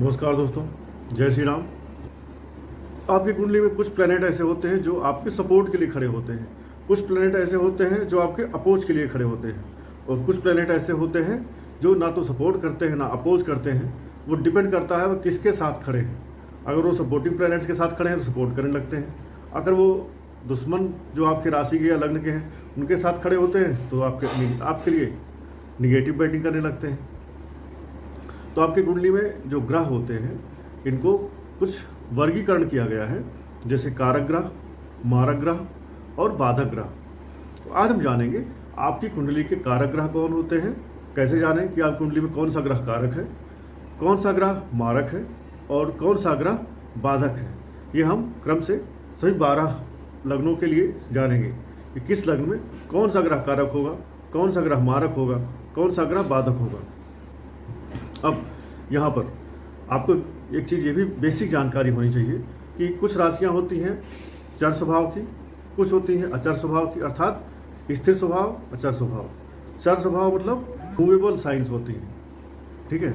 नमस्कार दोस्तों, जय श्री राम। आपकी कुंडली में कुछ प्लैनेट ऐसे होते हैं जो आपके सपोर्ट के लिए खड़े होते हैं, कुछ प्लैनेट ऐसे होते हैं जो आपके अपोज के लिए खड़े होते हैं, और कुछ प्लैनेट ऐसे होते हैं जो ना तो सपोर्ट करते हैं ना अपोज करते हैं। वो डिपेंड करता है वो किसके साथ खड़े हैं। अगर वो सपोर्टिंग प्लैनेट्स के साथ खड़े हैं तो सपोर्ट करने लगते हैं। अगर वो दुश्मन जो आपके राशि के या लग्न के हैं उनके साथ खड़े होते हैं तो आपके लिए निगेटिव बैटिंग करने लगते हैं। तो आपकी कुंडली में जो ग्रह होते हैं इनको कुछ वर्गीकरण किया गया है, जैसे कारक ग्रह, मारक ग्रह और बाधक ग्रह। तो आज हम जानेंगे आपकी कुंडली के कारक ग्रह कौन होते हैं, कैसे जानें कि आपकी कुंडली में कौन सा ग्रह कारक है, कौन सा ग्रह मारक है और कौन सा ग्रह बाधक है। ये हम क्रम से सभी 12 लग्नों के लिए जानेंगे कि किस लग्न में कौन सा ग्रह कारक होगा, कौन सा ग्रह मारक होगा, कौन सा ग्रह बाधक होगा। अब यहाँ पर आपको एक चीज़ ये भी बेसिक जानकारी होनी चाहिए कि कुछ राशियाँ होती हैं चर स्वभाव की, कुछ होती हैं अचर स्वभाव की, अर्थात स्थिर स्वभाव, अचर स्वभाव। चर स्वभाव मतलब मूवेबल साइंस होती हैं, ठीक है।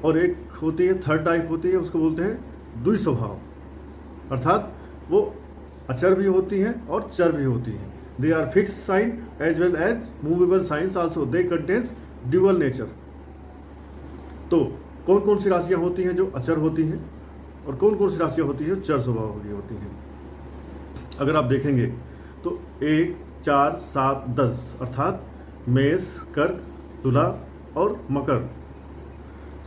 और एक होती है थर्ड टाइप होती है, उसको बोलते हैं द्वि स्वभाव, अर्थात वो अचर भी होती हैं और चर भी होती हैं। They are fix sign as well as movable signs also, they contains dual nature. तो कौन कौन सी राशियाँ होती हैं जो अचर होती हैं और कौन कौन सी राशियाँ होती हैं जो चर स्वभाव की होती हैं। अगर आप देखेंगे तो 1, 4, 7, 10 अर्थात मेष, कर्क, तुला और मकर,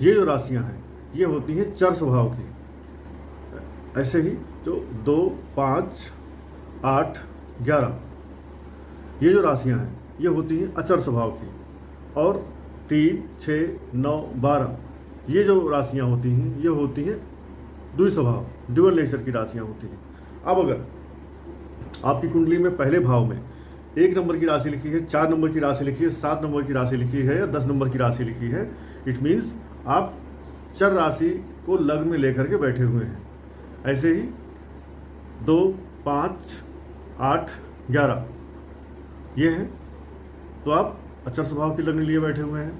ये जो राशियाँ हैं ये होती हैं चर स्वभाव की। ऐसे ही जो 2, 5, 8, 11 ये जो राशियाँ हैं ये होती हैं अचर स्वभाव की। और 3, 6, 9, 12 ये जो राशियाँ होती हैं ये होती हैं द्वि स्वभाव, ड्यूअल नेचर की राशियाँ होती हैं। अब अगर आपकी कुंडली में पहले भाव में 1 नंबर की राशि लिखी है, 4 नंबर की राशि लिखी है, 7 नंबर की राशि लिखी है या 10 नंबर की राशि लिखी है, इट मीन्स आप चर राशि को लग्न में लेकर के बैठे हुए हैं। ऐसे ही 2, 5, 8, 11 ये है तो आप अचर स्वभाव की लग्न लिए बैठे हुए हैं।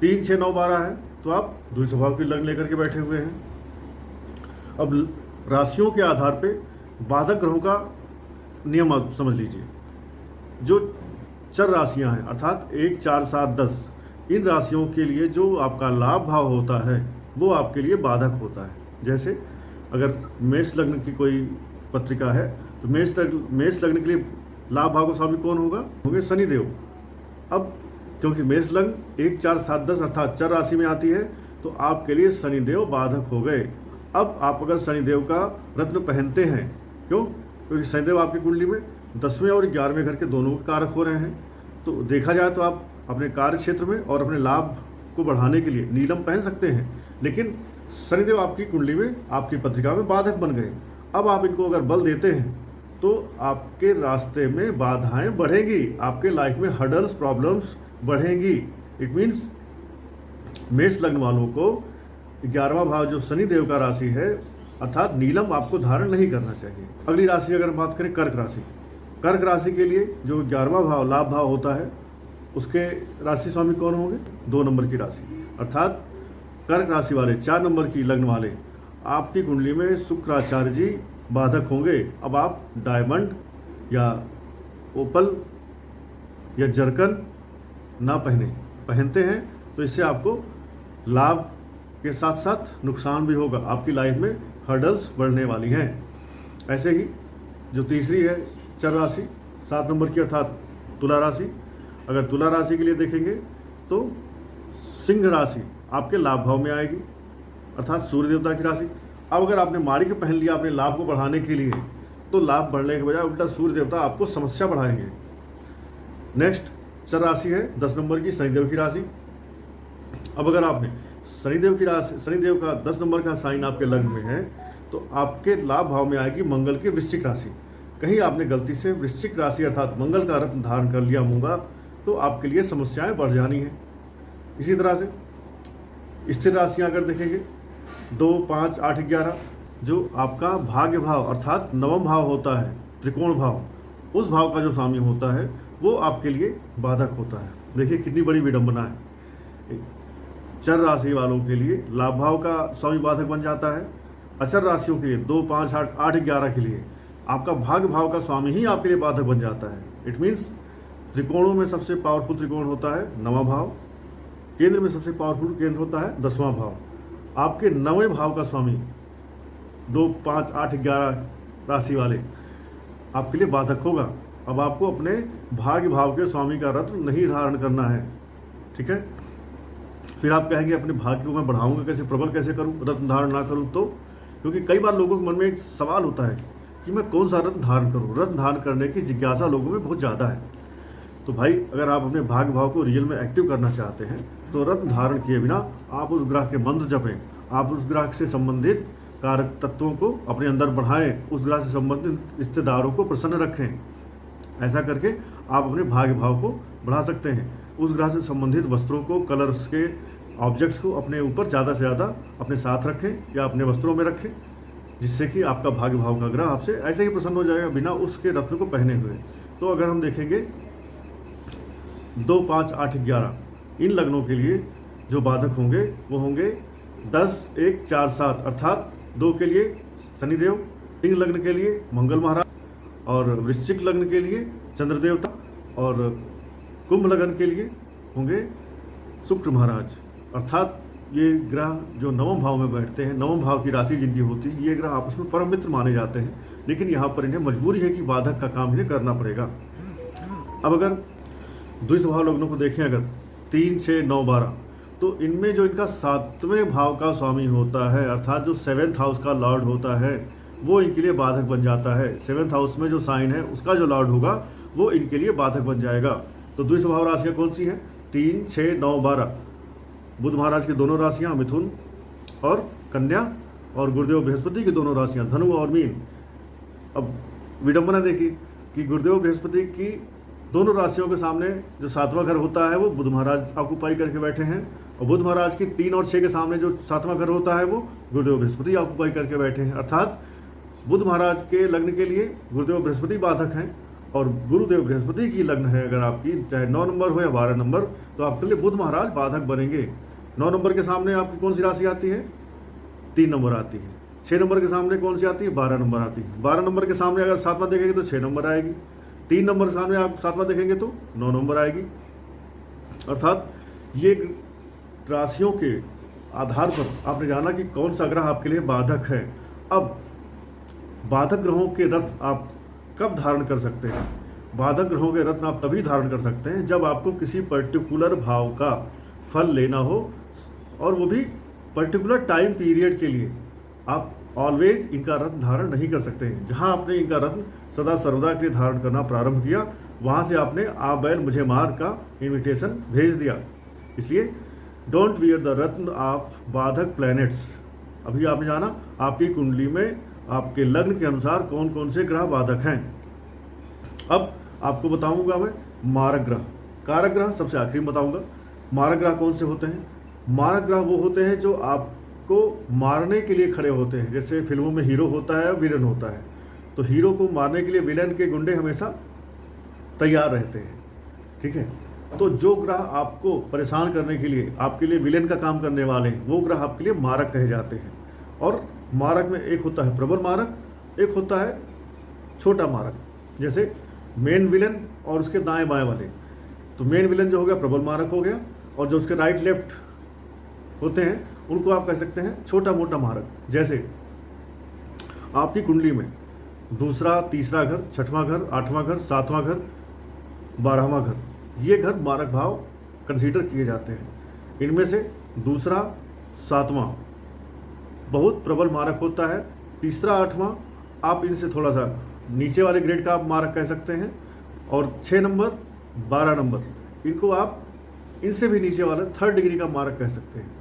3, 6, 9, 12 है तो आप द्वि स्वभाव की लग्न लेकर के बैठे हुए हैं। अब राशियों के आधार पे बाधक ग्रहों का नियम आप समझ लीजिए। जो चर राशियां हैं अर्थात 1, 4, 7, 10 इन राशियों के लिए जो आपका लाभ भाव होता है वो आपके लिए बाधक होता है। जैसे अगर मेष लग्न की कोई पत्रिका है तो मेष लग्न के लिए लाभ भाव का स्वामी कौन होंगे शनिदेव। अब क्योंकि मेष लग्न 1, 4, 7, 10 अर्थात चर राशि में आती है तो आपके लिए शनिदेव बाधक हो गए। अब आप अगर शनिदेव का रत्न पहनते हैं, क्योंकि शनिदेव आपकी कुंडली में 10वें और 11वें घर के दोनों के कारक हो रहे हैं, तो देखा जाए तो आप अपने कार्य क्षेत्र में और अपने लाभ को बढ़ाने के लिए नीलम पहन सकते हैं। लेकिन शनिदेव आपकी कुंडली में आपकी पत्रिका में बाधक बन गए। अब आप इनको अगर बल देते हैं तो आपके रास्ते में बाधाएं बढ़ेंगी, आपके लाइफ में हर्डल्स, प्रॉब्लम्स बढ़ेंगी। इट मीन्स मेष लग्न वालों को 11वां भाव जो शनिदेव का राशि है अर्थात नीलम आपको धारण नहीं करना चाहिए। अगली राशि अगर बात करें कर्क राशि, कर्क राशि के लिए जो 11वां भाव लाभ भाव होता है उसके राशि स्वामी कौन होंगे, 2 नंबर की राशि, अर्थात कर्क राशि वाले 4 नंबर की लग्न वाले आपकी कुंडली में शुक्राचार्य जी बाधक होंगे। अब आप डायमंड या ओपल या जरकन ना पहनते हैं तो इससे आपको लाभ के साथ साथ नुकसान भी होगा, आपकी लाइफ में हर्डल्स बढ़ने वाली हैं। ऐसे ही जो तीसरी है चर राशि 7 नंबर की अर्थात तुला राशि, अगर तुला राशि के लिए देखेंगे तो सिंह राशि आपके लाभ भाव में आएगी अर्थात सूर्य देवता की राशि। अब अगर आपने माणिक्य पहन लिया अपने लाभ को बढ़ाने के लिए तो लाभ बढ़ने के बजाय उल्टा सूर्य देवता आपको समस्या बढ़ाएंगे। नेक्स्ट चर राशि है 10 नंबर की शनिदेव की राशि। अब अगर आपने शनिदेव का 10 नंबर का साइन आपके लग्न में है तो आपके लाभ भाव में आएगी मंगल की वृश्चिक राशि। कहीं आपने गलती से वृश्चिक राशि अर्थात मंगल का रत्न धारण कर लिया होगा तो आपके लिए समस्याएं बढ़ जानी है। इसी तरह से स्थिर राशियां अगर देखेंगे 2, 5, 8, 11 जो आपका भाग्य भाव अर्थात 9वां भाव होता है, त्रिकोण भाव, उस भाव का जो स्वामी होता है वो आपके लिए बाधक होता है। देखिए कितनी बड़ी विडंबना है। चर राशि वालों के लिए लाभ भाव का स्वामी बाधक बन जाता है। अचर राशियों के लिए 2, 5, 8, 8, 11 के लिए आपका भाग्य भाव का स्वामी ही आपके लिए बाधक बन जाता है। इट मीन्स त्रिकोणों में सबसे पावरफुल त्रिकोण होता है 9वां भाव, केंद्र में सबसे पावरफुल केंद्र होता है 10वां भाव। आपके 9वें भाव का स्वामी 2, 5, 8, 11 राशि वाले आपके लिए बाधक होगा। अब आपको अपने भाग्य भाव के स्वामी का रत्न नहीं धारण करना है, ठीक है। फिर आप कहेंगे अपने भाग्य को मैं बढ़ाऊंगा कैसे, प्रबल कैसे करूं, रत्न धारण ना करूं तो? क्योंकि कई बार लोगों के मन में एक सवाल होता है कि मैं कौन सा रत्न धारण करूं। रत्न धारण करने की जिज्ञासा लोगों में बहुत ज़्यादा है। तो भाई अगर आप अपने भाग्य भाव को रियल में एक्टिव करना चाहते हैं तो रत्न धारण किए बिना आप उस ग्रह के मंत्र जपें, आप उस ग्रह से संबंधित कारक तत्वों को अपने अंदर बढ़ाएं, उस ग्रह से संबंधित रिश्तेदारों को प्रसन्न रखें। ऐसा करके आप अपने भाग्य भाव को बढ़ा सकते हैं। उस ग्रह से संबंधित वस्त्रों को, कलर्स के ऑब्जेक्ट्स को अपने ऊपर ज़्यादा से ज़्यादा अपने साथ रखें या अपने वस्त्रों में रखें, जिससे कि आपका भाग्य भाव का ग्रह आपसे ऐसे ही प्रसन्न हो जाएगा बिना उसके रत्न को पहने हुए। तो अगर हम देखेंगे 2, 5, 8, 11 इन लग्नों के लिए जो बाधक होंगे वो होंगे 10, 1, 4, 7, अर्थात 2 के लिए शनिदेव, सिंह लग्न के लिए मंगल महाराज, और वृश्चिक लग्न के लिए चंद्र देवता, और कुंभ लग्न के लिए होंगे शुक्र महाराज। अर्थात ये ग्रह जो 9वें भाव में बैठते हैं, 9वें भाव की राशि जिनकी होती है, ये ग्रह आपस में परम मित्र माने जाते हैं। लेकिन यहाँ पर इन्हें मजबूरी है कि बाधक का काम इन्हें करना पड़ेगा। अब अगर द्विस्वभाव लग्नों को देखें, अगर 3, 6, 9, 12, तो इनमें जो इनका 7वें भाव का स्वामी होता है, अर्थात जो 7th हाउस का लॉर्ड होता है, वो इनके लिए बाधक बन जाता है। 7th हाउस में जो साइन है उसका जो लॉर्ड होगा वो इनके लिए बाधक बन जाएगा। तो द्विस्वभाव राशियाँ कौन सी हैं? 3, 6, 9, 12। बुध महाराज की दोनों राशियाँ मिथुन और कन्या, और गुरुदेव बृहस्पति की दोनों राशियाँ धनु और मीन। अब विडंबना देखिए कि गुरुदेव बृहस्पति की दोनों राशियों के सामने जो 7वां घर होता है वो बुध महाराज ऑक्यूपाई करके बैठे हैं, और बुध महाराज की 3 और 6 के सामने जो 7वां घर होता है वो गुरुदेव बृहस्पति ऑक्यूपाई करके बैठे हैं। अर्थात बुध महाराज के लग्न के लिए गुरुदेव बृहस्पति बाधक हैं, और गुरुदेव बृहस्पति की लग्न है अगर आपकी, चाहे 9 नंबर हो या 12 नंबर, तो आपके लिए बुध महाराज बाधक बनेंगे। 9 नंबर के सामने आपकी कौन सी राशि आती है? 3 नंबर आती है। 6 नंबर के सामने कौन सी आती है? 12 नंबर आती है। 12 नंबर के सामने अगर 7वां देखेंगे तो 6 नंबर आएगी। 3 नंबर के सामने आप 7वां देखेंगे तो 9 नंबर आएगी। अर्थात ये राशियों के आधार पर आपने जाना कि कौन सा ग्रह आपके लिए बाधक है। अब बाधक ग्रहों के रत्न आप कब धारण कर सकते हैं? बाधक ग्रहों के रत्न आप तभी धारण कर सकते हैं जब आपको किसी पर्टिकुलर भाव का फल लेना हो, और वो भी पर्टिकुलर टाइम पीरियड के लिए। आप ऑलवेज इनका रत्न धारण नहीं कर सकते हैं। जहां आपने इनका रत्न सदा सर्वदा के लिए धारण करना प्रारंभ किया, वहां से आपने आ बैल मुझे मार का इन्विटेशन भेज दिया। इसलिए don't wear the Ratna of बाधक प्लैनेट्स। अभी आपने जाना आपकी कुंडली में आपके लग्न के अनुसार कौन कौन से ग्रह बाधक हैं। अब आपको बताऊंगा मैं मारक ग्रह, कारक ग्रह सबसे आखिरी में बताऊंगा। मारक ग्रह कौन से होते हैं? मारक ग्रह वो होते हैं जो आपको मारने के लिए खड़े होते हैं। जैसे फिल्मों में हीरो होता है, विलन होता है, तो हीरो को मारने के लिए विलन के गुंडे हमेशा तैयार रहते हैं, ठीक है। तो जो ग्रह आपको परेशान करने के लिए, आपके लिए विलेन का काम करने वाले हैं, वो ग्रह आपके लिए मारक कहे जाते हैं। और मारक में एक होता है प्रबल मारक, एक होता है छोटा मारक। जैसे मेन विलेन और उसके दाएं बाएं वाले, तो मेन विलेन जो हो गया प्रबल मारक हो गया, और जो उसके राइट लेफ्ट होते हैं उनको आप कह सकते हैं छोटा मोटा मारक। जैसे आपकी कुंडली में दूसरा, तीसरा घर, 6वां घर, 8वां घर, 7वां घर, 12वां घर, ये घर मारक भाव कंसीडर किए जाते हैं। इनमें से दूसरा, 7वां बहुत प्रबल मारक होता है। तीसरा, 8वां आप इनसे थोड़ा सा नीचे वाले ग्रेड का आप मारक कह सकते हैं। और 6 नंबर, 12 नंबर, इनको आप इनसे भी नीचे वाला 3rd डिग्री का मारक कह सकते हैं।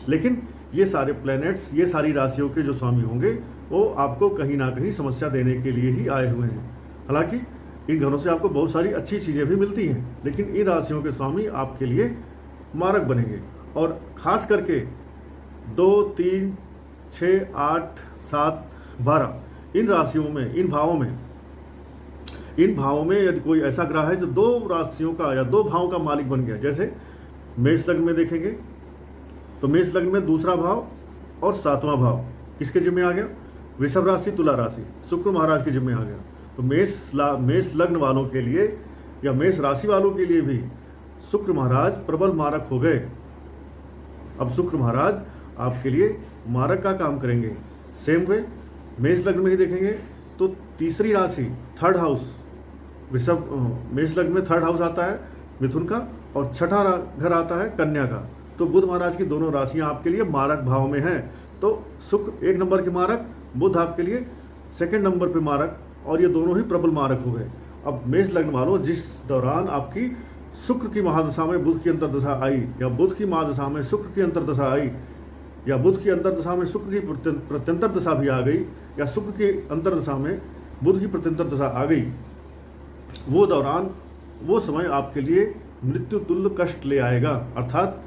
लेकिन ये सारे प्लैनेट्स, ये सारी राशियों के जो स्वामी होंगे वो आपको कहीं ना कहीं समस्या देने के लिए ही आए हुए हैं। हालांकि इन घरों से आपको बहुत सारी अच्छी चीज़ें भी मिलती हैं, लेकिन इन राशियों के स्वामी आपके लिए मारक बनेंगे। और ख़ास करके 2, 3, 6, 8, 7, 12 इन राशियों में, इन भावों में यदि कोई ऐसा ग्रह है जो 2 राशियों का या 2 भावों का मालिक बन गया, जैसे मेष लग्न में देखेंगे तो मेष लग्न में दूसरा भाव और सातवां भाव किसके जिम्मे आ गया? वृषभ राशि, तुला राशि, शुक्र महाराज के जिम्मे आ गया। तो मेष लग्न वालों के लिए या मेष राशि वालों के लिए भी शुक्र महाराज प्रबल मारक हो गए। अब शुक्र महाराज आपके लिए मारक का काम करेंगे। सेम वे मेष लग्न में ही देखेंगे तो तीसरी राशि, थर्ड हाउस, मेष लग्न में थर्ड हाउस आता है मिथुन का, और छठा घर आता है कन्या का। तो बुध महाराज की दोनों राशियां आपके लिए मारक भाव में हैं। तो शुक्र 1 नंबर के मारक, बुध आपके लिए 2nd नंबर पे मारक, और ये दोनों ही प्रबल मारक हो गए। अब मेष लग्न वालों, जिस दौरान आपकी शुक्र की महादशा में बुध की अंतर्दशा आई, या बुध की महादशा में शुक्र की अंतर्दशा आई, या बुध की अंतर्दशा में शुक्र की प्रत्यंतर दशा भी आ गई, या शुक्र की अंतर्दशा में बुध की प्रत्यंतर दशा आ गई, वो दौरान, वो समय आपके लिए मृत्यु तुल्य कष्ट ले आएगा। अर्थात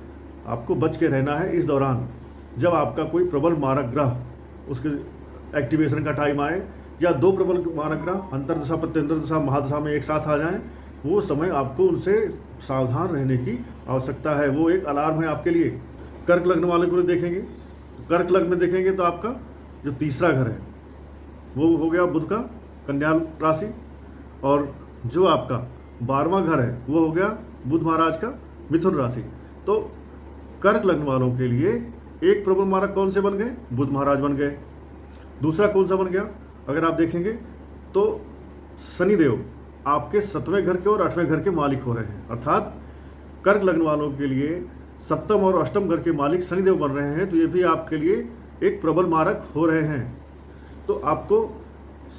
आपको बच के रहना है इस दौरान। जब आपका कोई प्रबल मारक ग्रह उसके एक्टिवेशन का टाइम आए, या 2 प्रबल मारक ग्रह अंतर्दशा प्रत्यंतर दशा महादशा में एक साथ आ जाएं, वो समय आपको उनसे सावधान रहने की आवश्यकता है। वो एक अलार्म है आपके लिए। कर्क लग्न वाले को देखेंगे, कर्क लग्न में देखेंगे तो आपका जो तीसरा घर है वो हो गया बुध का, कन्या राशि, और जो आपका 12वां घर है वो हो गया बुध महाराज का, मिथुन राशि। तो कर्क लग्न वालों के लिए एक प्रबल मारक कौन से बन गए? बुध महाराज बन गए। दूसरा कौन सा बन गया? अगर आप देखेंगे तो शनिदेव आपके 7वें घर के और 8वें घर के मालिक हो रहे हैं। अर्थात कर्क लग्न वालों के लिए 7म और 8म घर के मालिक शनिदेव बन रहे हैं। तो ये भी आपके लिए एक प्रबल मारक हो रहे हैं। तो आपको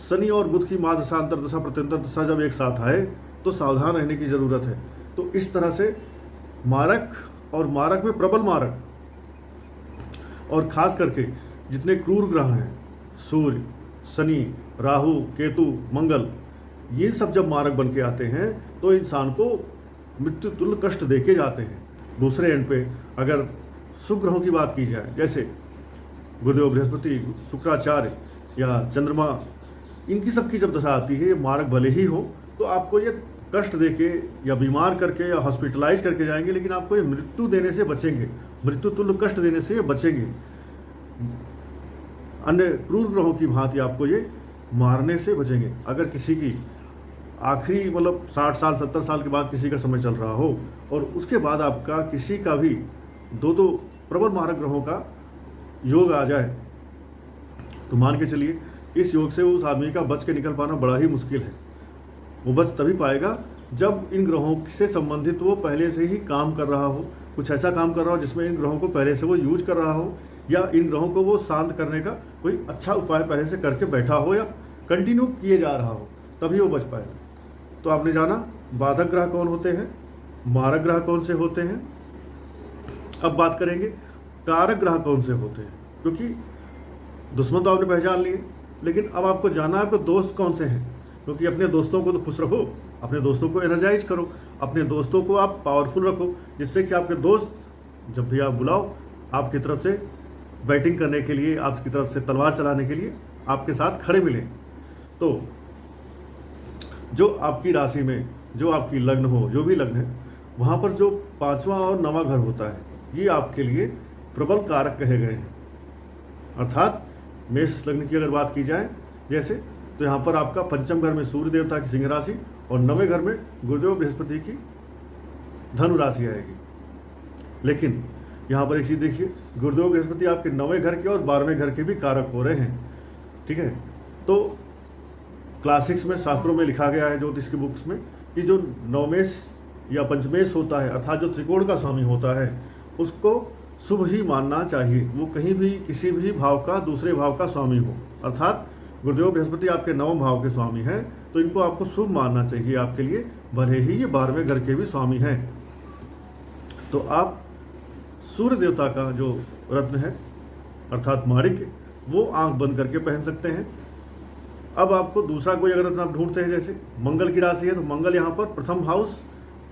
शनि और बुध की महादशा, अंतर्दशा, प्रत्यंतर दशा जब एक साथ आए तो सावधान रहने की ज़रूरत है। तो इस तरह से मारक और मारक में प्रबल मारक, और खास करके जितने क्रूर ग्रह हैं, सूर्य, शनि, राहु, केतु, मंगल, ये सब जब मारक बन के आते हैं तो इंसान को मृत्यु तुल्य कष्ट दे के जाते हैं। दूसरे एंड पे अगर शुभ ग्रहों की बात की जाए, जैसे गुरुदेव बृहस्पति, शुक्राचार्य या चंद्रमा, इनकी सबकी जब दशा आती है, ये मारक भले ही हो तो आपको ये कष्ट देके या बीमार करके या हॉस्पिटलाइज करके जाएंगे, लेकिन आपको ये मृत्यु देने से बचेंगे, मृत्यु तुल्य कष्ट देने से ये बचेंगे। अन्य क्रूर ग्रहों की भांति आपको ये मारने से बचेंगे। अगर किसी की आखिरी 60 साल 70 साल के बाद किसी का समय चल रहा हो और उसके बाद आपका किसी का भी 2 प्रबल मारक ग्रहों का योग आ जाए, तो मान के चलिए इस योग से उस आदमी का बच के निकल पाना बड़ा ही मुश्किल है। वो बच तभी पाएगा जब इन ग्रहों से संबंधित वो पहले से ही काम कर रहा हो, कुछ ऐसा काम कर रहा हो जिसमें इन ग्रहों को पहले से वो यूज कर रहा हो, या इन ग्रहों को वो शांत करने का कोई अच्छा उपाय पहले से करके बैठा हो या कंटिन्यू किए जा रहा हो, तभी वो बच पाएगा। तो आपने जाना बाधक ग्रह कौन होते हैं, मारक ग्रह कौन से होते हैं। अब बात करेंगे कारक ग्रह कौन से होते हैं, क्योंकि दुश्मन तो आपने पहचान लिए, लेकिन अब आपको जानना है आपके दोस्त कौन से हैं। क्योंकि अपने दोस्तों को तो खुश रखो, अपने दोस्तों को एनर्जाइज करो, अपने दोस्तों को आप पावरफुल रखो, जिससे कि आपके दोस्त जब भी आप बुलाओ आपकी तरफ से बैटिंग करने के लिए, आपकी तरफ से तलवार चलाने के लिए आपके साथ खड़े मिले। तो जो आपकी राशि में, जो आपकी लग्न हो, जो भी लग्न है, वहाँ पर जो 5वां और 9वां घर होता है, ये आपके लिए प्रबल कारक कहे गए हैं। अर्थात मेष लग्न की अगर बात की जाए जैसे, तो यहाँ पर आपका 5म घर में सूर्य देवता की सिंह राशि और 9वें घर में गुरुदेव बृहस्पति की धनु राशि आएगी। लेकिन यहाँ पर एक चीज़ देखिए, गुरुदेव बृहस्पति आपके 9वें घर के और 12वें घर के भी कारक हो रहे हैं। ठीक है, तो क्लासिक्स में, शास्त्रों में लिखा गया है, ज्योतिष की बुक्स में, कि जो नवमेश या पंचमेश होता है, अर्थात जो त्रिकोण का स्वामी होता है, उसको शुभ ही मानना चाहिए। वो कहीं भी किसी भी भाव का दूसरे भाव का स्वामी हो। अर्थात गुरुदेव बृहस्पति आपके 9वें भाव के स्वामी हैं, तो इनको आपको शुभ मानना चाहिए आपके लिए, भले ही ये 12वें घर के भी स्वामी हैं। तो आप सूर्य देवता का जो रत्न है अर्थात माणिक्य, वो आंख बंद करके पहन सकते हैं। अब आपको दूसरा कोई अगर रत्न आप ढूंढते हैं, जैसे मंगल की राशि है, तो मंगल यहाँ पर प्रथम हाउस,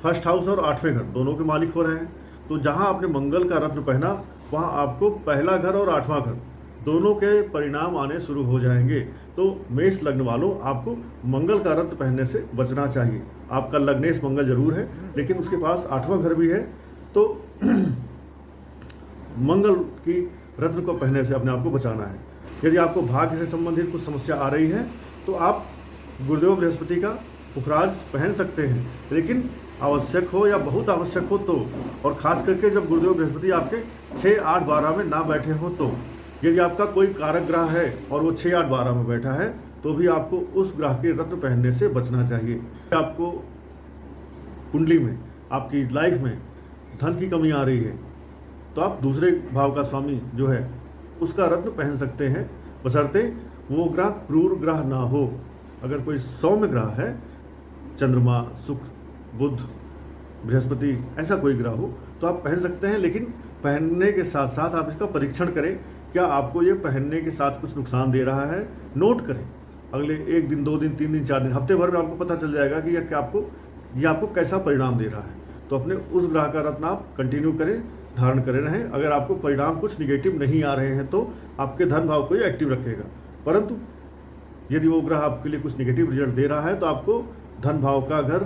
फर्स्ट हाउस और 8वें घर दोनों के मालिक हो रहे हैं। तो जहाँ आपने मंगल का रत्न पहना, वहाँ आपको पहला घर और 8वां घर दोनों के परिणाम आने शुरू हो जाएंगे। तो मेष लग्न वालों, आपको मंगल का रत्न पहनने से बचना चाहिए। आपका लग्नेश मंगल जरूर है, लेकिन उसके पास 8वां घर भी है। तो मंगल की रत्न को पहनने से अपने आप को बचाना है। यदि आपको भाग्य से संबंधित कुछ समस्या आ रही है तो आप गुरुदेव बृहस्पति का पुखराज पहन सकते हैं, लेकिन आवश्यक हो या बहुत आवश्यक हो तो, और ख़ास करके जब गुरुदेव बृहस्पति आपके 6, 8, 12 में ना बैठे हो तो। यदि आपका कोई कारक ग्रह है और वो 6, 8, 12 में बैठा है तो भी आपको उस ग्रह के रत्न पहनने से बचना चाहिए। आपको कुंडली में, आपकी लाइफ में धन की कमी आ रही है तो आप दूसरे भाव का स्वामी जो है उसका रत्न पहन सकते हैं, बशर्ते वो ग्रह क्रूर ग्रह ना हो। अगर कोई सौम्य ग्रह है, चंद्रमा, शुक्र, बुध, बृहस्पति, ऐसा कोई ग्रह हो तो आप पहन सकते हैं, लेकिन पहनने के साथ साथ आप इसका परीक्षण करें, क्या आपको ये पहनने के साथ कुछ नुकसान दे रहा है। नोट करें, अगले 1 दिन, 2 दिन, 3 दिन, 4 दिन, हफ्ते भर में आपको पता चल जाएगा कि ये आपको कैसा परिणाम दे रहा है। तो अपने उस ग्रह का रत्न आप कंटिन्यू करें, धारण करे रहें। अगर आपको परिणाम कुछ निगेटिव नहीं आ रहे हैं तो आपके धन भाव को ये एक्टिव रखेगा, परंतु यदि वो ग्रह आपके लिए कुछ निगेटिव रिजल्ट दे रहा है तो आपको धन भाव का घर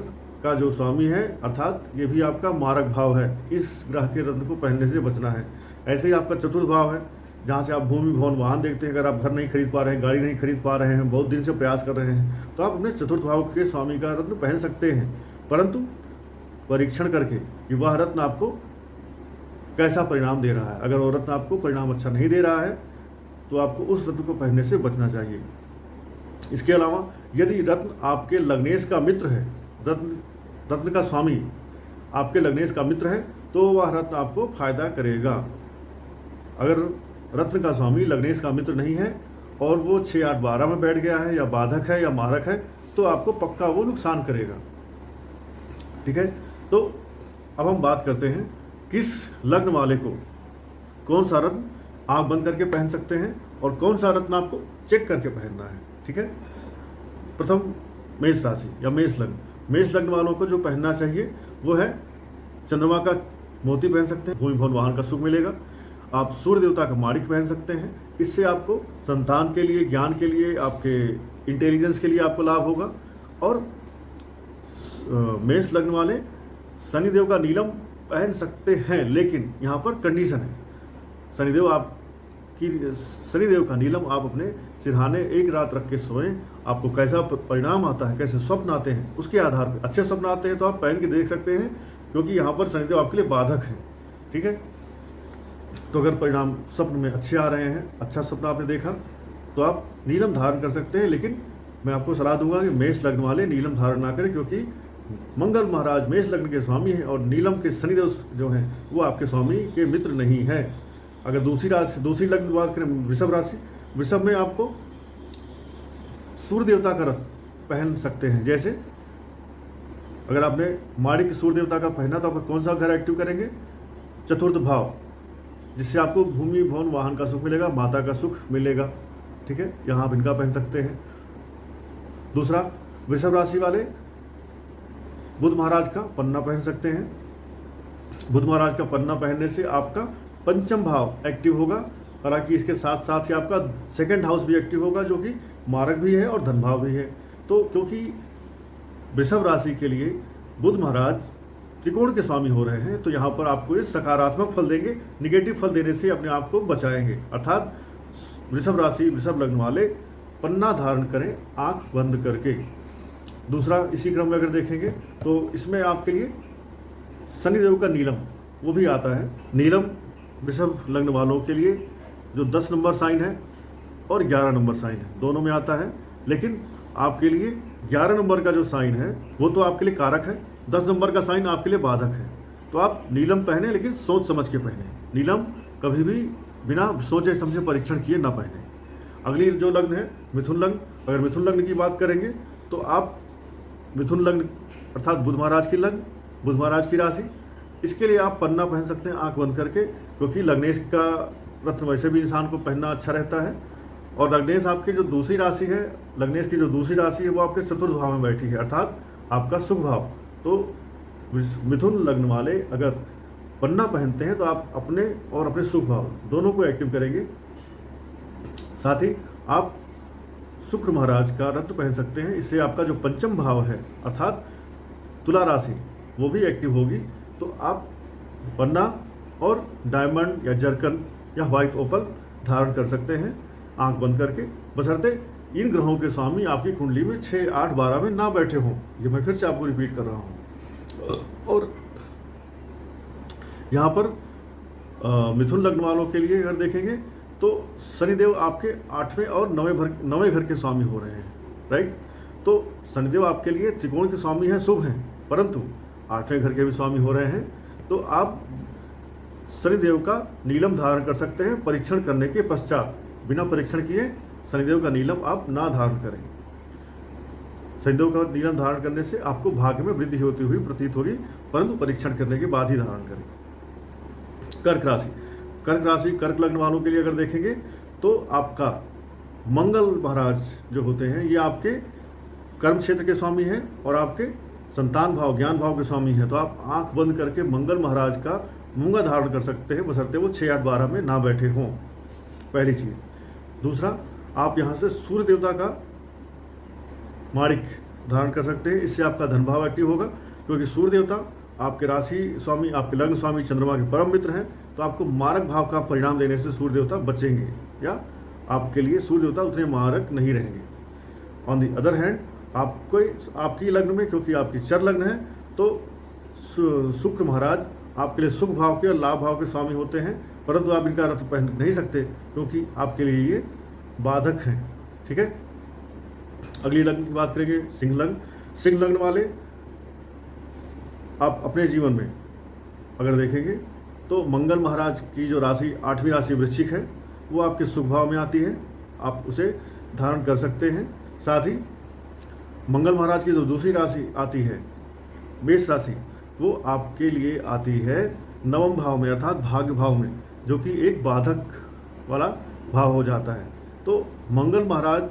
का जो स्वामी है, अर्थात ये भी आपका मारक भाव है, इस ग्रह के रत्न को पहनने से बचना है। ऐसे ही आपका चतुर्थ भाव है, जहाँ से आप भूमि, भवन, वाहन देखते हैं। अगर आप घर नहीं खरीद पा रहे हैं, गाड़ी नहीं खरीद पा रहे हैं, बहुत दिन से प्रयास कर रहे हैं, तो आप अपने चतुर्थ भाव के स्वामी का रत्न पहन सकते हैं, परंतु परीक्षण करके कि वह रत्न आपको कैसा परिणाम दे रहा है। अगर वो रत्न आपको परिणाम अच्छा नहीं दे रहा है तो आपको उस रत्न को पहनने से बचना चाहिए। इसके अलावा यदि रत्न आपके लग्नेश का मित्र है, रत्न का स्वामी आपके लग्नेश का मित्र है तो वह रत्न आपको फायदा करेगा। अगर रत्न का स्वामी लग्नेश का मित्र नहीं है और वो 6, 8, 12 में बैठ गया है, या बाधक है या मारक है, तो आपको पक्का वो नुकसान करेगा। ठीक है, तो अब हम बात करते हैं किस लग्न वाले को कौन सा रत्न आँख बंद करके पहन सकते हैं और कौन सा रत्न आपको चेक करके पहनना है। ठीक है, प्रथम मेष राशि या मेष लग्न। मेष लग्न वालों को जो पहनना चाहिए वो है चंद्रमा का मोती पहन सकते हैं, भूमि, भवन, वाहन का सुख मिलेगा। आप सूर्य देवता का माणिक पहन सकते हैं, इससे आपको संतान के लिए, ज्ञान के लिए, आपके इंटेलिजेंस के लिए आपको लाभ होगा। और मेष लग्न वाले शनिदेव का नीलम पहन सकते हैं, लेकिन यहाँ पर कंडीशन है। शनिदेव का नीलम आप अपने सिरहाने एक रात रख के सोएं, आपको कैसा परिणाम आता है, कैसे स्वप्न आते हैं, उसके आधार पर। अच्छे स्वप्न आते हैं तो आप पहन के देख सकते हैं, क्योंकि यहाँ पर शनिदेव आपके लिए बाधक हैं। ठीक है, तो अगर परिणाम स्वप्न में अच्छे आ रहे हैं, अच्छा स्वप्न आपने देखा, तो आप नीलम धारण कर सकते हैं। लेकिन मैं आपको सलाह दूंगा कि मेष लग्न वाले नीलम धारण ना करें, क्योंकि मंगल महाराज मेष लग्न के स्वामी हैं और नीलम के शनिदेव जो हैं वो आपके स्वामी के मित्र नहीं है। अगर दूसरी लग्न की बात करें, वृषभ राशि, वृषभ में आपको सूर्य देवता का रत्न पहन सकते हैं। जैसे अगर आपने माणिक सूर्य देवता का पहना तो आपका कौन सा घर एक्टिव करेंगे? चतुर्थ भाव, जिससे आपको भूमि, भवन, वाहन का सुख मिलेगा, माता का सुख मिलेगा। ठीक है, यहाँ आप इनका पहन सकते हैं। दूसरा, वृषभ राशि वाले बुध महाराज का पन्ना पहन सकते हैं। बुध महाराज का पन्ना पहनने से आपका पंचम भाव एक्टिव होगा, हालांकि इसके साथ साथ ही आपका सेकंड हाउस भी एक्टिव होगा, जो कि मारक भी है और धन भाव भी है। तो क्योंकि वृषभ राशि के लिए बुध महाराज त्रिकोण के स्वामी हो रहे हैं, तो यहाँ पर आपको ये सकारात्मक फल देंगे, निगेटिव फल देने से अपने आप को बचाएंगे। अर्थात वृषभ राशि, वृषभ लग्न वाले पन्ना धारण करें आंख बंद करके। दूसरा, इसी क्रम में अगर देखेंगे तो इसमें आपके लिए शनिदेव का नीलम वो भी आता है। नीलम वृषभ लग्न वालों के लिए जो 10 नंबर साइन है और 11 नंबर साइन है, दोनों में आता है। लेकिन आपके लिए 11 नंबर का जो साइन है वो तो आपके लिए कारक है, 10 नंबर का साइन आपके लिए बाधक है। तो आप नीलम पहने, लेकिन सोच समझ के पहने। नीलम कभी भी बिना सोचे समझे परीक्षण किए ना पहने। अगली जो लग्न है मिथुन लग्न। अगर मिथुन लग्न की बात करेंगे तो आप मिथुन लग्न अर्थात बुध महाराज की लग्न, बुध महाराज की राशि, इसके लिए आप पन्ना पहन सकते हैं आंख बंद करके, क्योंकि लग्नेश का रत्न वैसे भी इंसान को पहनना अच्छा रहता है। और लग्नेश आपकी जो दूसरी राशि है, लग्नेश की जो दूसरी राशि है वो आपके चतुर्थ भाव में बैठी है, अर्थात आपका सुख भाव। तो मिथुन लग्न वाले अगर पन्ना पहनते हैं तो आप अपने और अपने सुख भाव दोनों को एक्टिव करेंगे। साथ ही आप शुक्र महाराज का रत्न पहन सकते हैं, इससे आपका जो पंचम भाव है अर्थात तुला राशि वो भी एक्टिव होगी। तो आप पन्ना और डायमंड या जर्कन या वाइट ओपल धारण कर सकते हैं आंख बंद करके, बशर्ते इन ग्रहों के स्वामी आपकी कुंडली में 6, 8, 12 में ना बैठे हों। ये मैं फिर से आपको रिपीट कर रहा हूँ। और यहाँ पर मिथुन लग्न वालों के लिए अगर देखेंगे तो शनिदेव आपके 8वें और 9वें घर के स्वामी हो रहे हैं, राइट। तो शनिदेव आपके लिए त्रिकोण के स्वामी हैं, शुभ हैं, परंतु 8वें घर के भी स्वामी हो रहे हैं। तो आप शनिदेव का नीलम धारण कर सकते हैं परीक्षण करने के पश्चात। बिना परीक्षण किए शनिदेव का नीलम आप ना धारण करें। शनिदेव का नीलम धारण करने से आपको भाग्य में वृद्धि होती हुई प्रतीत होगी, परंतु परीक्षण करने के बाद ही धारण करें। कर्क राशि, कर्क लग्न वालों के लिए अगर देखेंगे तो आपका मंगल महाराज जो होते हैं ये आपके कर्म क्षेत्र के स्वामी हैं और आपके संतान भाव, ज्ञान भाव के स्वामी हैं। तो आप आंख बंद करके मंगल महाराज का मूंगा धारण कर सकते हैं, बशर्ते वो 6, 8, 12 में ना बैठे हों, पहली चीज। दूसरा, आप यहाँ से सूर्य देवता का माणिक धारण कर सकते हैं, इससे आपका धन भाव एक्टिव होगा, क्योंकि सूर्य देवता आपके राशि स्वामी, आपके लग्न स्वामी चंद्रमा के परम मित्र हैं। तो आपको मारक भाव का परिणाम देने से सूर्य देवता बचेंगे, या आपके लिए सूर्य देवता उतने मारक नहीं रहेंगे। ऑन दी अदर हैंड, आपको आपकी लग्न में, क्योंकि आपकी चर लग्न है, तो शुक्र महाराज आपके लिए सुख भाव के और लाभ भाव के स्वामी होते हैं, परंतु आप इनका रथ पहन नहीं सकते क्योंकि आपके लिए ये बाधक हैं, ठीक है। अगली लग्न की बात करेंगे, सिंह लग्न वाले आप अपने जीवन में अगर देखेंगे तो मंगल महाराज की जो राशि 8वीं राशि वृश्चिक है वो आपके सुख भाव में आती है, आप उसे धारण कर सकते हैं। साथ ही मंगल महाराज की जो दूसरी राशि आती है मेष राशि, वो आपके लिए आती है 9वें भाव में अर्थात भाग्य भाव में, जो कि एक बाधक वाला भाव हो जाता है। तो मंगल महाराज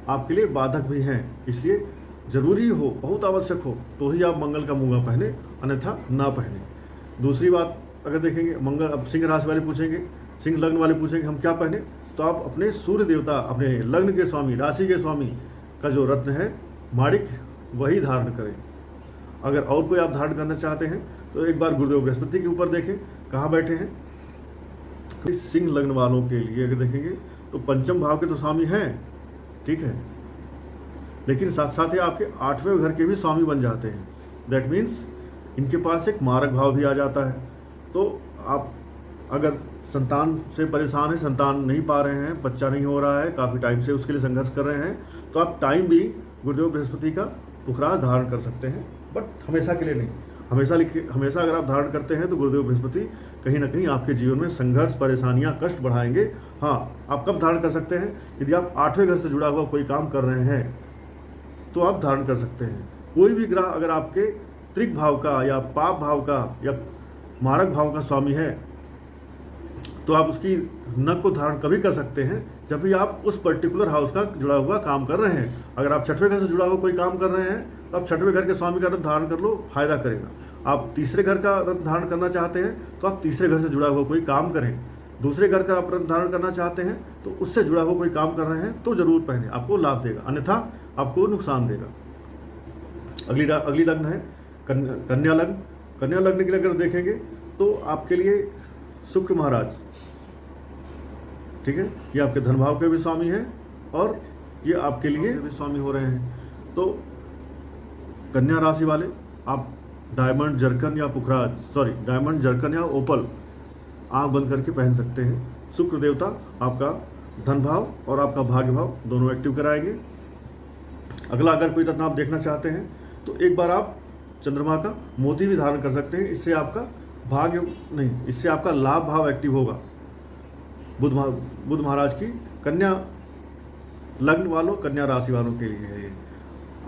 आपके लिए बाधक भी हैं, इसलिए जरूरी हो, बहुत आवश्यक हो तो ही आप मंगल का मूंगा पहने, अन्यथा ना पहने। दूसरी बात अगर देखेंगे, मंगल, अब सिंह राशि वाले पूछेंगे, सिंह लग्न वाले पूछेंगे हम क्या पहने, तो आप अपने सूर्य देवता, अपने लग्न के स्वामी, राशि के स्वामी का जो रत्न है माणिक, वही धारण करें। अगर और कोई आप धारण करना चाहते हैं तो एक बार गुरुदेव बृहस्पति के ऊपर देखें कहाँ बैठे हैं। सिंह लग्न वालों के लिए अगर देखेंगे तो पंचम भाव के तो स्वामी हैं, ठीक है, लेकिन साथ साथ ही आपके 8वें घर के भी स्वामी बन जाते हैं। दैट मीन्स इनके पास एक मारक भाव भी आ जाता है। तो आप अगर संतान से परेशान है, संतान नहीं पा रहे हैं, बच्चा नहीं हो रहा है, काफ़ी टाइम से उसके लिए संघर्ष कर रहे हैं, तो आप टाइम भी गुरुदेव बृहस्पति का पुखराज धारण कर सकते हैं, बट हमेशा के लिए नहीं। हमेशा अगर आप धारण करते हैं तो गुरुदेव बृहस्पति कहीं ना कहीं आपके जीवन में संघर्ष, परेशानियां, कष्ट बढ़ाएंगे। हाँ, आप कब धारण कर सकते हैं? यदि आप 8वें घर से जुड़ा हुआ कोई काम कर रहे हैं तो आप धारण कर सकते हैं। कोई भी ग्रह अगर आपके त्रिक भाव का या पाप भाव का या मारक भाव का स्वामी है तो आप उसकी नख को धारण कभी कर सकते हैं जब भी आप उस पर्टिकुलर हाउस का जुड़ा हुआ काम कर रहे हैं। अगर आप 6वें घर से जुड़ा हुआ कोई काम कर रहे हैं तो आप 6वें घर के स्वामी का रत्न धारण कर लो, फायदा करेगा। आप तीसरे घर का रत्न धारण करना चाहते हैं तो आप तीसरे घर से जुड़ा हुआ कोई काम करें। दूसरे घर का आप रत्न धारण करना चाहते हैं तो उससे जुड़ा हुआ कोई काम कर रहे हैं तो जरूर पहने, आपको लाभ देगा, अन्यथा आपको नुकसान देगा। अगली लग्न है कन्या लग्न। कन्या लग्न के लिए अगर देखेंगे तो आपके लिए शुक्र महाराज, ठीक है, ये आपके धन भाव के भी स्वामी हैं और ये आपके लिए भी स्वामी हो रहे हैं। तो कन्या राशि वाले आप डायमंड जर्कन या ओपल आँख बंद करके पहन सकते हैं। शुक्र देवता आपका धन भाव और आपका भाग्य भाव दोनों एक्टिव कराएंगे। अगला, अगर कोई रत्न आप देखना चाहते हैं तो एक बार आप चंद्रमा का मोती भी धारण कर सकते हैं। इससे आपका लाभ भाव एक्टिव होगा। बुध महाराज की कन्या लग्न वालों, कन्या राशि वालों के लिए है ये।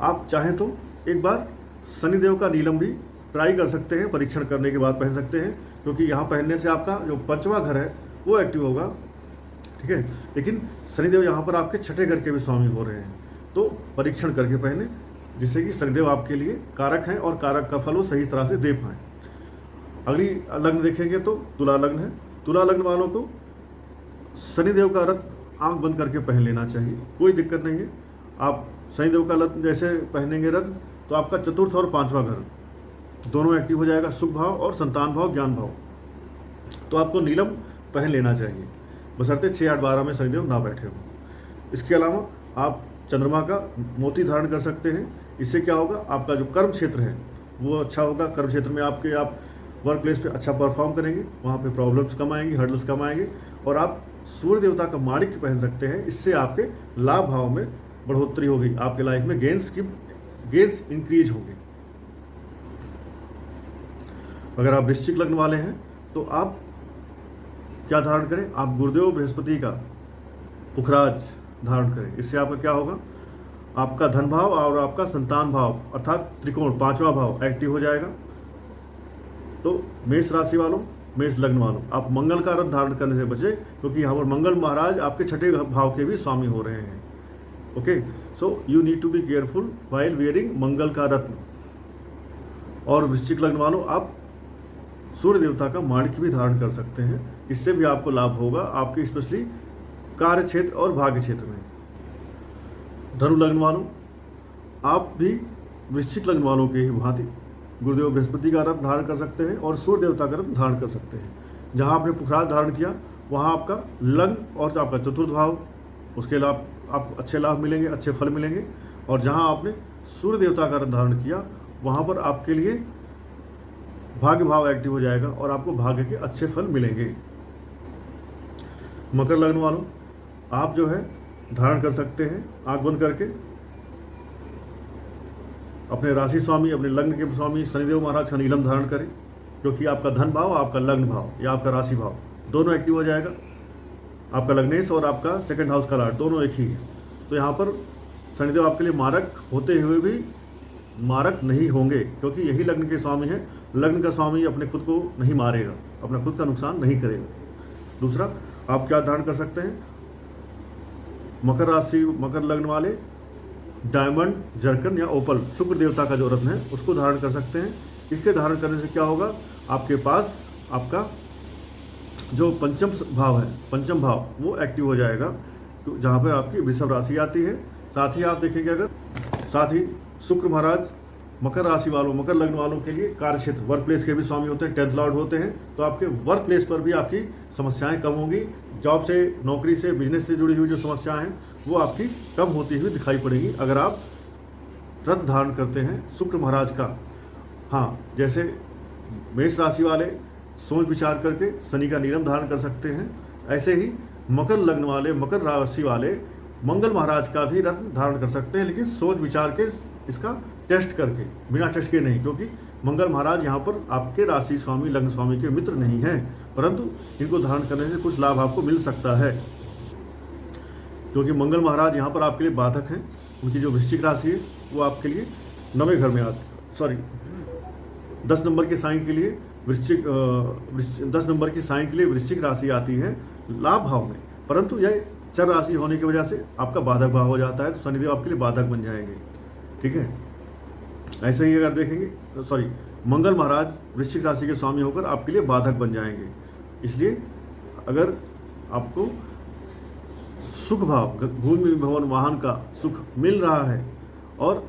आप चाहें तो एक बार शनिदेव का नीलम भी ट्राई कर सकते हैं, परीक्षण करने के बाद पहन सकते हैं, क्योंकि यहाँ पहनने से आपका जो 5वां घर है वो एक्टिव होगा, ठीक है। लेकिन शनिदेव यहाँ पर आपके 6ठे घर के भी स्वामी हो रहे हैं, तो परीक्षण करके पहने, जिससे कि शनिदेव आपके लिए कारक हैं और कारक का फल वो सही तरह से दे पाएँ। अगली लग्न देखेंगे तो तुला लग्न है। तुला लग्न वालों को शनिदेव का रत्न आंख बंद करके पहन लेना चाहिए, कोई दिक्कत नहीं है। आप शनिदेव का रत्न जैसे पहनेंगे रत्न तो आपका 4th और 5वां घर दोनों एक्टिव हो जाएगा, सुख भाव और संतान भाव, ज्ञान भाव। तो आपको नीलम पहन लेना चाहिए, बशर्ते 6, 8, 12 में शनिदेव ना बैठे हो। इसके अलावा आप चंद्रमा का मोती धारण कर सकते हैं। इससे क्या होगा, आपका जो कर्म क्षेत्र है वो अच्छा होगा। कर्म क्षेत्र में आप वर्क प्लेस पे अच्छा परफॉर्म करेंगे, वहाँ पे प्रॉब्लम्स कम आएंगी, हर्डल्स कम आएंगे। और आप सूर्य देवता का माणिक्य पहन सकते हैं। इससे आपके लाभ भाव में बढ़ोतरी होगी, आपके लाइफ में गेंस इंक्रीज होंगे। अगर आप वृश्चिक लग्न वाले हैं तो आप क्या धारण करें, आप गुरुदेव बृहस्पति का पुखराज धारण करें। इससे आपका क्या होगा, आपका धन भाव और आपका संतान भाव अर्थात त्रिकोण 5वां भाव एक्टिव हो जाएगा। तो मेष राशि वालों, मेष लग्न वालों, आप मंगल का रत्न धारण करने से बचे, क्योंकि यहाँ पर मंगल महाराज आपके 6ठे भाव के भी स्वामी हो रहे हैं। Okay, so you need to be careful while wearing Mangal का रत्न। और वृश्चिक लग्न वालों, आप सूर्य देवता का माणिक्य भी धारण कर सकते हैं। इससे भी आपको लाभ होगा, आपके स्पेशली कार्य क्षेत्र और भाग्य क्षेत्र में। धनु लग्न वालों, आप भी वृश्चिक लग्न वालों के ही भांति गुरुदेव बृहस्पति का रत्न धारण कर सकते हैं और सूर्य देवता का रत्न धारण कर सकते हैं। जहां आपने पुखराज धारण किया वहां आपका लग्न और आपका चतुर्थ भाव, उसके लाभ आपको अच्छे लाभ मिलेंगे, अच्छे फल मिलेंगे। और जहां आपने सूर्य देवता का रत्न धारण किया वहां पर आपके लिए भाग्य भाव एक्टिव हो जाएगा और आपको भाग्य के अच्छे फल मिलेंगे। मकर लग्न वालों, आप जो है धारण कर सकते हैं आंख बंद करके अपने राशि स्वामी, अपने लग्न के स्वामी शनिदेव महाराज का नीलम धारण करें, क्योंकि आपका धन भाव, आपका लग्न भाव या आपका राशि भाव दोनों एक्टिव हो जाएगा। आपका लग्नेश और आपका सेकंड हाउस का लॉर्ड दोनों एक ही है। तो यहाँ पर शनिदेव आपके लिए मारक होते हुए भी मारक नहीं होंगे, क्योंकि यही लग्न के स्वामी हैं। लग्न का स्वामी अपने खुद को नहीं मारेगा, अपना खुद का नुकसान नहीं करेगा। दूसरा, आप क्या धारण कर सकते हैं, मकर राशि, मकर लग्न वाले डायमंड, जरकन या ओपल शुक्र देवता का जो रत्न है उसको धारण कर सकते हैं। इसके धारण करने से क्या होगा, आपके पास आपका जो पंचम भाव वो एक्टिव हो जाएगा, तो जहाँ पर आपकी वृषभ राशि आती है। साथ ही आप देखेंगे, अगर साथ ही शुक्र महाराज मकर राशि वालों, मकर लग्न वालों के लिए कार्य क्षेत्र, वर्क प्लेस के भी स्वामी होते हैं, 10th लॉर्ड होते हैं। तो आपके वर्क प्लेस पर भी आपकी समस्याएं कम होंगी। जॉब से, नौकरी से, बिजनेस से जुड़ी हुई जो समस्याएं हैं वो आपकी कम होती हुई दिखाई पड़ेगी अगर आप रत्न धारण करते हैं शुक्र महाराज का। हाँ, जैसे मेष राशि वाले सोच विचार करके शनि का नीलम धारण कर सकते हैं, ऐसे ही मकर लग्न वाले, मकर राशि वाले मंगल महाराज का भी रत्न धारण कर सकते हैं, लेकिन सोच विचार के इसका टेस्ट करके, बिना टेस्ट के नहीं, क्योंकि मंगल महाराज यहाँ पर आपके राशि स्वामी, लग्न स्वामी के मित्र नहीं हैं, परंतु इनको धारण करने से कुछ लाभ आपको मिल सकता है, क्योंकि मंगल महाराज यहाँ पर आपके लिए बाधक हैं। उनकी जो वृश्चिक राशि है वो आपके लिए 9वें घर में 10 नंबर के साइन के लिए 10 नंबर की साइन के लिए वृश्चिक राशि आती है लाभ भाव में, परंतु यह चर राशि होने की वजह से आपका बाधक भाव हो जाता है, तो शनिदेव आपके लिए बाधक बन जाएंगे। ठीक है, ऐसे ही अगर देखेंगे, मंगल महाराज वृश्चिक राशि के स्वामी होकर आपके लिए बाधक बन जाएंगे। इसलिए अगर आपको सुख भाव, भूमि भवन वाहन का सुख मिल रहा है और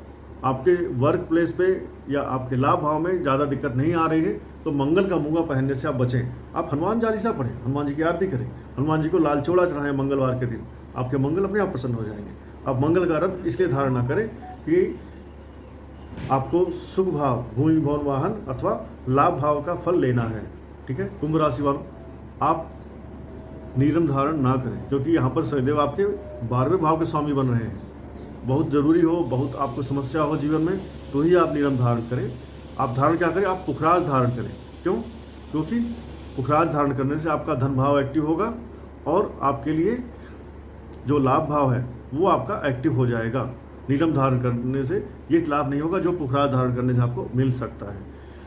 आपके वर्क प्लेस पे या आपके लाभ भाव में ज़्यादा दिक्कत नहीं आ रही है, तो मंगल का मूंगा पहनने से आप बचें। आप हनुमान चालीसा पढ़ें, हनुमान जी की आरती करें, हनुमान जी को लाल चोड़ा चढ़ाएं मंगलवार के दिन, आपके मंगल अपने आप प्रसन्न हो जाएंगे। आप मंगल का रत्न इसलिए धारण ना करें कि आपको सुख भाव, भूमि भवन वाहन अथवा लाभ भाव का फल लेना है। ठीक है, कुंभ राशि वालों, आप नीलम धारण ना करें, क्योंकि यहाँ पर शनिदेव आपके 12वें भाव के स्वामी बन रहे हैं। बहुत ज़रूरी हो, बहुत आपको समस्या हो जीवन में, तो ही आप नीलम धारण करें। आप धारण क्या करें, आप पुखराज धारण करें। क्यों? क्योंकि पुखराज धारण करने से आपका धन भाव एक्टिव होगा और आपके लिए जो लाभ भाव है वो आपका एक्टिव हो जाएगा। नीलम धारण करने से ये लाभ नहीं होगा जो पुखराज धारण करने से आपको मिल सकता है।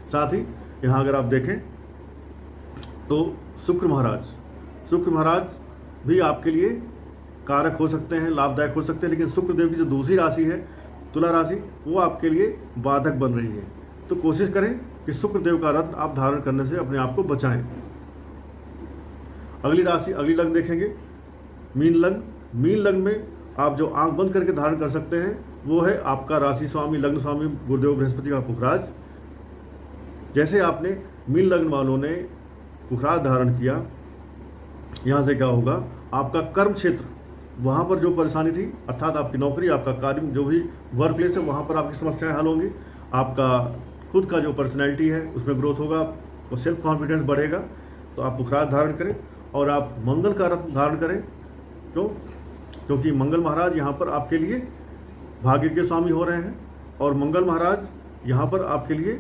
साथ ही यहाँ अगर आप देखें तो शुक्र महाराज भी आपके लिए कारक हो सकते हैं, लाभदायक हो सकते हैं, लेकिन शुक्र देव की जो दूसरी राशि है तुला राशि, वो आपके लिए बाधक बन रही है। तो कोशिश करें कि शुक्र देव का रत्न आप धारण करने से अपने आप को बचाएं। अगली राशि, अगली लग्न देखेंगे, मीन लग्न में आप जो आंख बंद करके धारण कर सकते हैं वो है आपका राशि स्वामी, लग्न स्वामी गुरुदेव बृहस्पति का पुखराज। जैसे आपने मीन लग्न वालों ने पुखराज धारण किया, यहाँ से क्या होगा, आपका कर्म क्षेत्र, वहाँ पर जो परेशानी थी, अर्थात आपकी नौकरी, आपका कार्य, जो भी वर्क प्लेस है, वहाँ पर आपकी समस्याएं हल होंगी। आपका खुद का जो पर्सनैलिटी है उसमें ग्रोथ होगा और सेल्फ कॉन्फिडेंस बढ़ेगा। तो आप पुखराज धारण करें और आप मंगल का रत्न धारण करें। क्यों? क्योंकि मंगल महाराज यहाँ पर आपके लिए भाग्य के स्वामी हो रहे हैं और मंगल महाराज यहाँ पर आपके लिए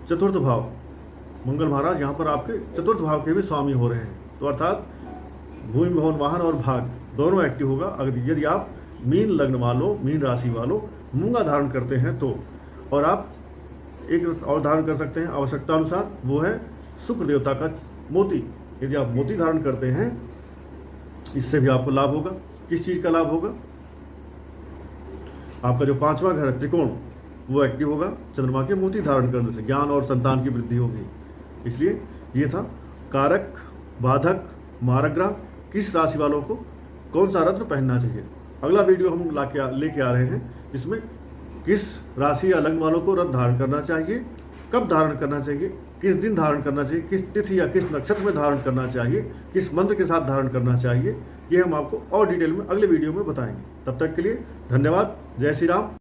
चतुर्थ भाव, मंगल महाराज यहाँ पर आपके चतुर्थ भाव के भी स्वामी हो रहे हैं। तो अर्थात भूमि भवन वाहन और भाग दोनों एक्टिव होगा अगर यदि आप मीन लग्न वालों, मीन राशि वालों मूंगा धारण करते हैं तो। और आप एक और धारण कर सकते हैं आवश्यकता अनुसार, वो है शुक्र देवता का मोती। यदि आप मोती धारण करते हैं इससे भी आपको लाभ होगा। किस चीज़ का लाभ होगा? आपका जो 5वां घर है त्रिकोण, वो एक्टिव होगा चंद्रमा के मोती धारण करने से, ज्ञान और संतान की वृद्धि होगी। इसलिए ये था कारक, बाधक, मारक ग्रह, किस राशि वालों को कौन सा रत्न पहनना चाहिए। अगला वीडियो हम लेके आ रहे हैं जिसमें किस राशि या लग्न वालों को रत्न धारण करना चाहिए, कब धारण करना चाहिए, किस दिन धारण करना चाहिए, किस तिथि या किस नक्षत्र में धारण करना चाहिए, किस मंत्र के साथ धारण करना चाहिए। ये हम आपको और डिटेल में अगले वीडियो में बताएंगे। तब तक के लिए धन्यवाद। जय श्री राम।